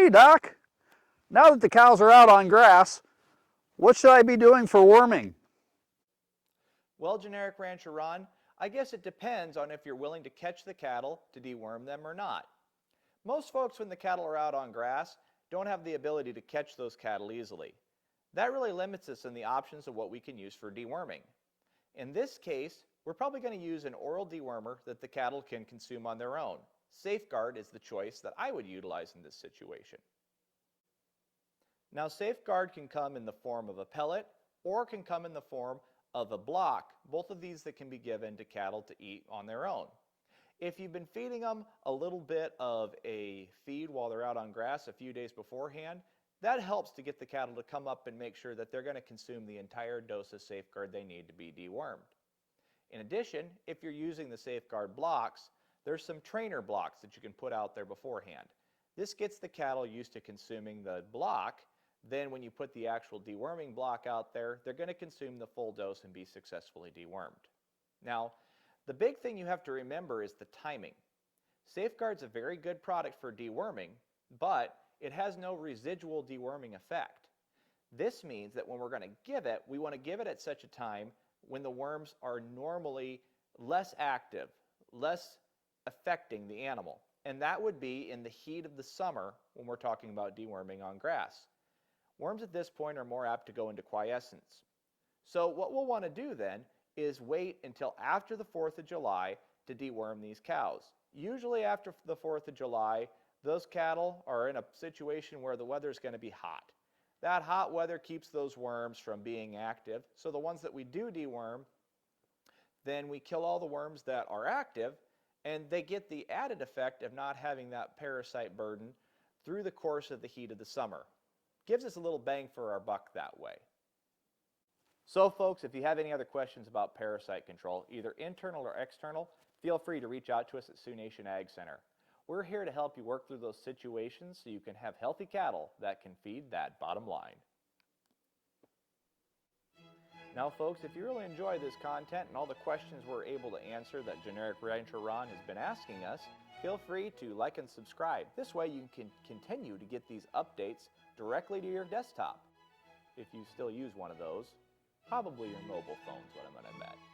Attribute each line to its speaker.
Speaker 1: Hey Doc, now that the cows are out on grass, what should I be doing for worming?
Speaker 2: Well, generic rancher Ron, I guess it depends on if you're willing to catch the cattle to deworm them or not. Most folks, when the cattle are out on grass, don't have the ability to catch those cattle easily. That really limits us in the options of what we can use for deworming. In this case, we're probably going to use an oral dewormer that the cattle can consume on their own. Safeguard is the choice that I would utilize in this situation. Now, Safeguard can come in the form of a pellet or can come in the form of a block, both of these that can be given to cattle to eat on their own. If you've been feeding them a little bit of a feed while they're out on grass a few days beforehand, that helps to get the cattle to come up and make sure that they're going to consume the entire dose of Safeguard they need to be dewormed. In addition, if you're using the Safeguard blocks, there's some trainer blocks that you can put out there beforehand. This gets the cattle used to consuming the block. Then when you put the actual deworming block out there, they're going to consume the full dose and be successfully dewormed. Now, the big thing you have to remember is the timing. Safeguard's a very good product for deworming, but it has no residual deworming effect. This means that when we're going to give it, we want to give it at such a time when the worms are normally less active, less affecting the animal. And that would be in the heat of the summer when we're talking about deworming on grass. Worms at this point are more apt to go into quiescence. So what we'll want to do then is wait until after the 4th of July to deworm these cows. Usually after the 4th of July, those cattle are in a situation where the weather is going to be hot. That hot weather keeps those worms from being active, so the ones that we do deworm, then we kill all the worms that are active, and they get the added effect of not having that parasite burden through the course of the heat of the summer. Gives us a little bang for our buck that way. So folks, if you have any other questions about parasite control, either internal or external, feel free to reach out to us at Sioux Nation Ag Center. We're here to help you work through those situations so you can have healthy cattle that can feed that bottom line. Now folks, if you really enjoy this content and all the questions we're able to answer that Generic Rancher Ron has been asking us, feel free to like and subscribe. This way you can continue to get these updates directly to your desktop. If you still use one of those, probably your mobile phone is what I'm going to bet.